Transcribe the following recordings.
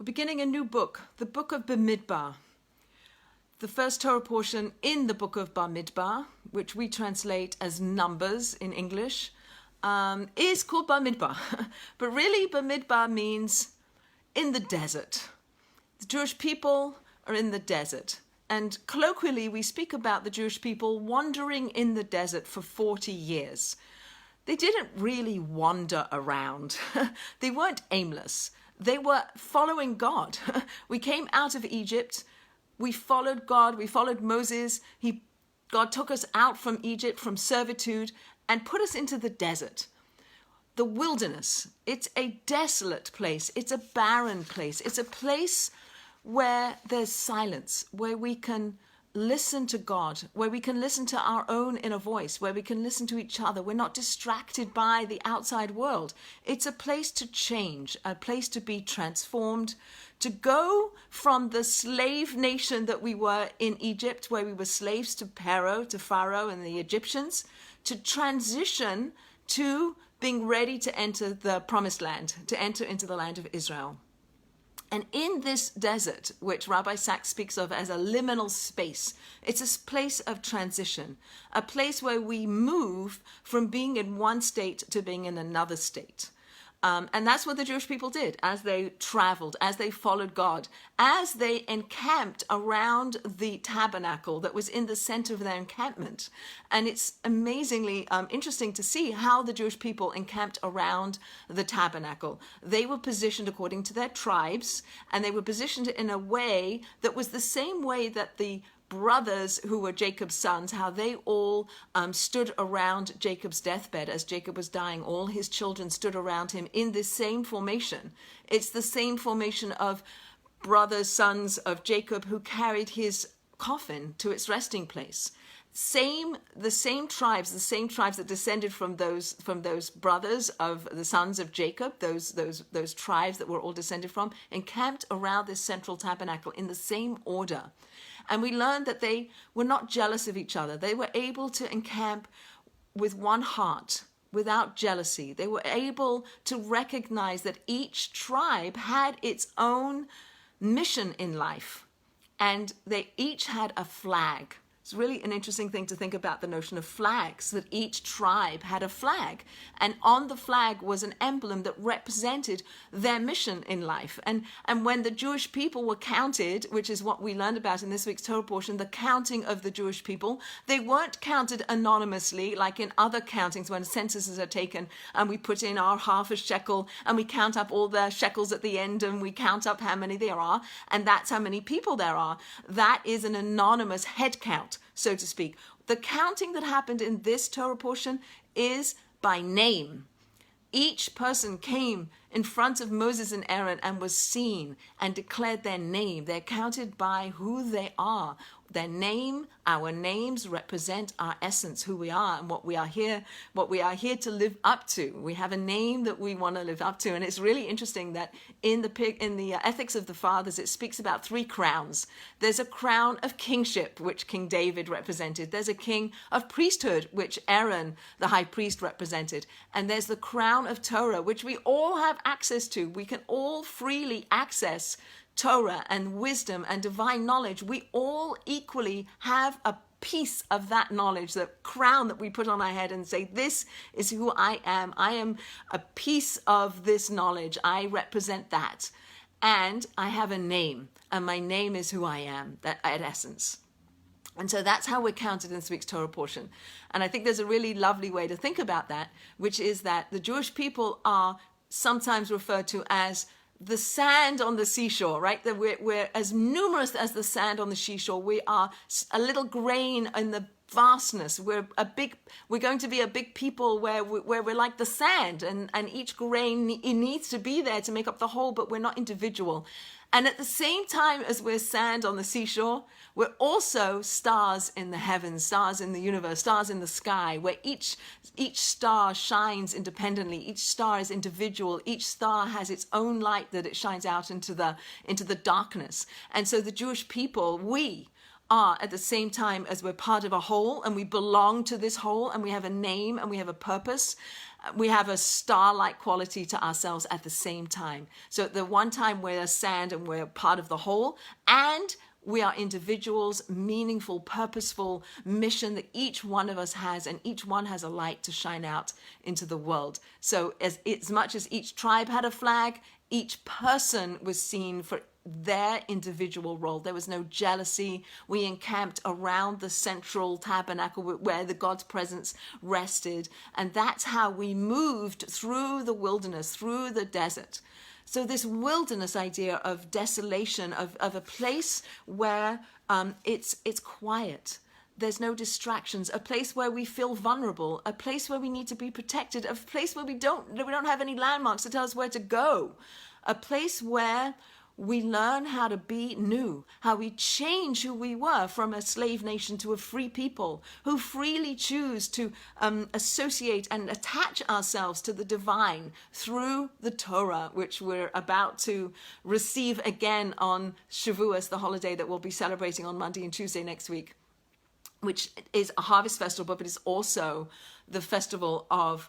We're beginning a new book, the book of Bamidbar. The first Torah portion in the book of Bamidbar, which we translate as Numbers in English, is called Bamidbar. But really, Bamidbar means in the desert. The Jewish people are in the desert. And colloquially, we speak about the Jewish people wandering in the desert for 40 years. They didn't really wander around. They weren't aimless. They were following God. We came out of Egypt. We followed God. We followed Moses. God took us out from Egypt, from servitude, and put us into the desert. The wilderness. It's a desolate place. It's a barren place. It's a place where there's silence, where we can listen to God, where we can listen to our own inner voice, where we can listen to each other. We're not distracted by the outside world. It's a place to change, a place to be transformed, to go from the slave nation that we were in Egypt, where we were slaves to Pharaoh and the Egyptians, to transition to being ready to enter the promised land, to enter into the land of Israel. And in this desert, which Rabbi Sacks speaks of as a liminal space, it's a place of transition, a place where we move from being in one state to being in another state. And that's what the Jewish people did as they traveled, as they followed God, as they encamped around the tabernacle that was in the center of their encampment. And it's amazingly interesting to see how the Jewish people encamped around the tabernacle. They were positioned according to their tribes, and they were positioned in a way that was the same way that the brothers who were Jacob's sons, how they all stood around Jacob's deathbed as Jacob was dying. All his children stood around him in this same formation. It's the same formation of brothers, sons of Jacob who carried his coffin to its resting place. The same tribes that descended from those brothers of the sons of Jacob, those tribes that were all descended from, encamped around this central tabernacle in the same order. And we learned that they were not jealous of each other. They were able to encamp with one heart, without jealousy. They were able to recognize that each tribe had its own mission in life, and they each had a flag. It's really an interesting thing to think about the notion of flags, that each tribe had a flag. And on the flag was an emblem that represented their mission in life. And when the Jewish people were counted, which is what we learned about in this week's Torah portion, the counting of the Jewish people, they weren't counted anonymously like in other countings when censuses are taken and we put in our half a shekel and we count up all the shekels at the end and we count up how many there are. And that's how many people there are. That is an anonymous head count, so to speak. The counting that happened in this Torah portion is by name. Each person came in front of Moses and Aaron and was seen and declared their name. They're counted by who they are. Their name, our names represent our essence, who we are and what we are here to live up to. We have a name that we want to live up to. And it's really interesting that in the Ethics of the Fathers, it speaks about 3 crowns. There's a crown of kingship, which King David represented. There's a king of priesthood, which Aaron, the high priest, represented. And there's the crown of Torah, which we all have access to. We can all freely access Torah and wisdom and divine knowledge. We all equally have a piece of that knowledge, the crown that we put on our head and say, this is who I am. I am a piece of this knowledge. I represent that. And I have a name, and my name is who I am, that at essence. And so that's how we're counted in this week's Torah portion. And I think there's a really lovely way to think about that, which is that the Jewish people are sometimes referred to as the sand on the seashore, right? That we're as numerous as the sand on the seashore. We are a little grain in the vastness. We're going to be a big people where we're like the sand, and each grain needs to be there to make up the whole, but we're not individual. And at the same time as we're sand on the seashore, we're also stars in the heavens, stars in the universe, stars in the sky, where each star shines independently. Each star is individual. Each star has its own light that it shines out into the darkness. And so the Jewish people, we are at the same time as we're part of a whole, and we belong to this whole, and we have a name and we have a purpose. We have a star-like quality to ourselves at the same time. So at the one time we're sand and we're part of the whole, and we are individuals, meaningful, purposeful mission that each one of us has, and each one has a light to shine out into the world. So as much as each tribe had a flag, each person was seen for their individual role. There was no jealousy. We encamped around the central tabernacle where the God's presence rested. And that's how we moved through the wilderness, through the desert. So this wilderness idea of desolation, of a place where it's quiet. There's no distractions, a place where we feel vulnerable, a place where we need to be protected, a place where we don't have any landmarks to tell us where to go, a place where we learn how to be new, how we change who we were from a slave nation to a free people who freely choose to associate and attach ourselves to the divine through the Torah, which we're about to receive again on Shavuos, the holiday that we'll be celebrating on Monday and Tuesday next week, which is a harvest festival, but it's also the festival of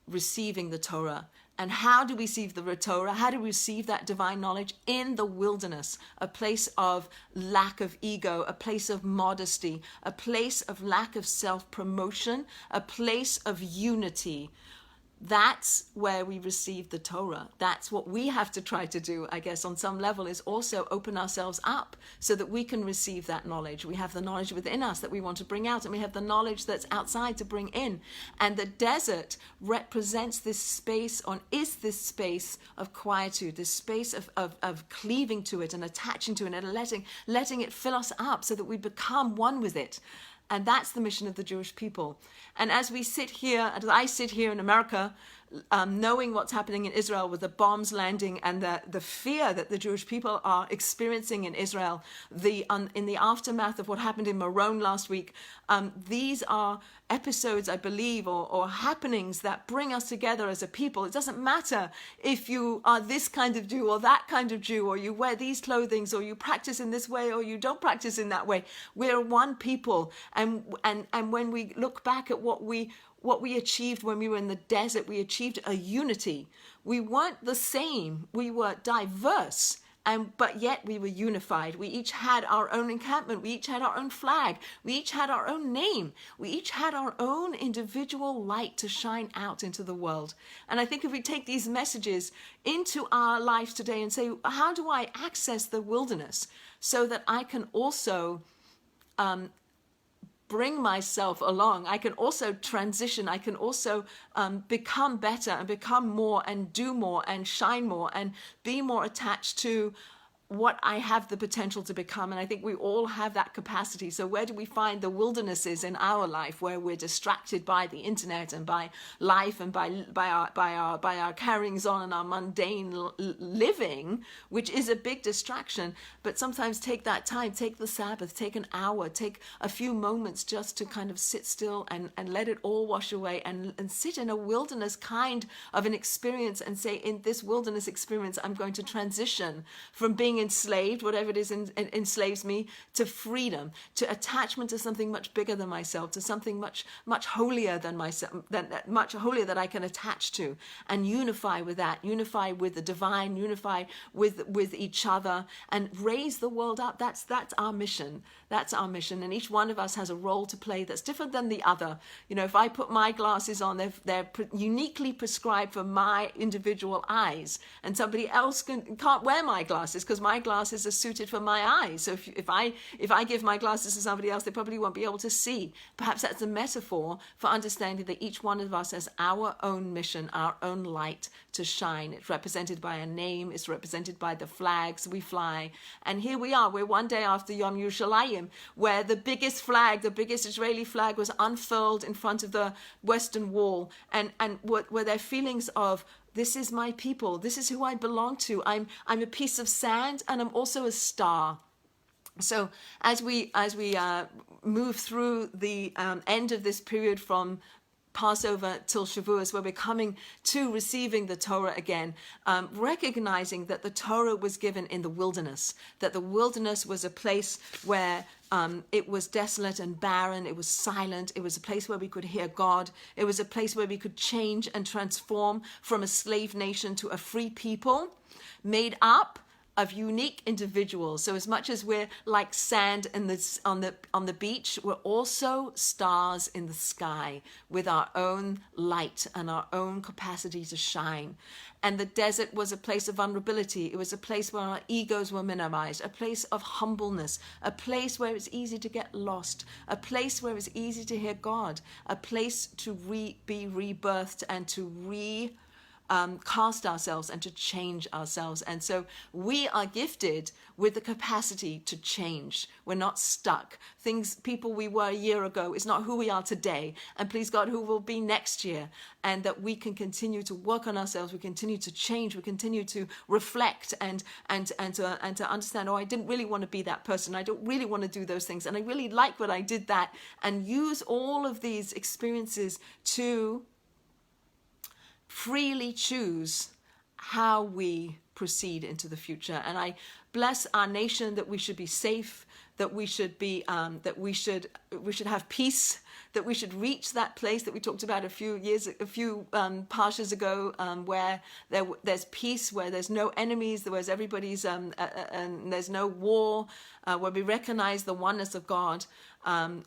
receiving the Torah. And how do we receive the Torah? How do we receive that divine knowledge? In the wilderness, a place of lack of ego, a place of modesty, a place of lack of self-promotion, a place of unity. That's where we receive the Torah. That's what we have to try to do, I guess, on some level, is also open ourselves up so that we can receive that knowledge. We have the knowledge within us that we want to bring out, and we have the knowledge that's outside to bring in. And the desert represents this space, is this space of quietude, this space of cleaving to it and attaching to it and letting it fill us up so that we become one with it. And that's the mission of the Jewish people. And as we sit here, as I sit here in America, knowing what's happening in Israel with the bombs landing and the fear that the Jewish people are experiencing in Israel, in the aftermath of what happened in Meron last week, these are episodes, I believe, or happenings that bring us together as a people. It doesn't matter if you are this kind of Jew or that kind of Jew, or you wear these clothings, or you practice in this way, or you don't practice in that way. We're one people. And when we look back at what we achieved when we were in the desert, we achieved a unity. We weren't the same. We were diverse. But yet we were unified. We each had our own encampment. We each had our own flag. We each had our own name. We each had our own individual light to shine out into the world. And I think if we take these messages into our lives today and say, how do I access the wilderness so that I can also bring myself along, I can also transition, I can also become better and become more and do more and shine more and be more attached to what I have the potential to become. And I think we all have that capacity. So where do we find the wildernesses in our life where we're distracted by the internet and by life and by our carryings on and our mundane living, which is a big distraction? But sometimes take that time, take the Sabbath, take an hour, take a few moments just to kind of sit still and let it all wash away and sit in a wilderness kind of an experience and say, in this wilderness experience, I'm going to transition from being enslaved, whatever it is enslaves me, to freedom, to attachment to something much bigger than myself, to something much holier than myself, much holier that I can attach to, and unify with that, unify with the divine, unify with each other, and raise the world up. That's our mission. That's our mission. And each one of us has a role to play that's different than the other. You know, if I put my glasses on, they're uniquely prescribed for my individual eyes, and somebody else can't wear my glasses because my glasses are suited for my eyes. So if I give my glasses to somebody else, they probably won't be able to see. Perhaps that's a metaphor for understanding that each one of us has our own mission, our own light to shine. It's represented by a name. It's represented by the flags we fly. And here we are. We're one day after Yom Yerushalayim, where the biggest flag, the biggest Israeli flag, was unfurled in front of the Western Wall, and were there feelings of, this is my people. This is who I belong to. I'm a piece of sand, and I'm also a star. So as we move through the end of this period from Passover till Shavuos, where we're coming to receiving the Torah again, recognizing that the Torah was given in the wilderness, that the wilderness was a place where it was desolate and barren, it was silent, it was a place where we could hear God, it was a place where we could change and transform from a slave nation to a free people made up of unique individuals. So as much as we're like sand on the beach, we're also stars in the sky with our own light and our own capacity to shine. And the desert was a place of vulnerability. It was a place where our egos were minimized, a place of humbleness, a place where it's easy to get lost, a place where it's easy to hear God, a place to be rebirthed and to cast ourselves and to change ourselves. And so we are gifted with the capacity to change. We're not stuck. People we were a year ago is not who we are today. And please God, who will be next year. And that we can continue to work on ourselves. We continue to change. We continue to reflect and to understand, oh, I didn't really want to be that person. I don't really want to do those things. And I really like what I did that. And use all of these experiences to freely choose how we proceed into the future. And I bless our nation that we should be safe, that we should be that we should have peace, that we should reach that place that we talked about a few parshas ago, where there's peace, where there's no enemies, where everybody's and there's no war, where we recognize the oneness of God. And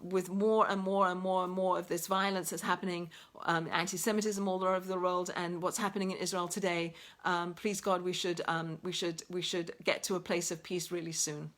with more and more and more and more of this violence that's happening, anti-Semitism all over the world, and what's happening in Israel today, please God, we should get to a place of peace really soon.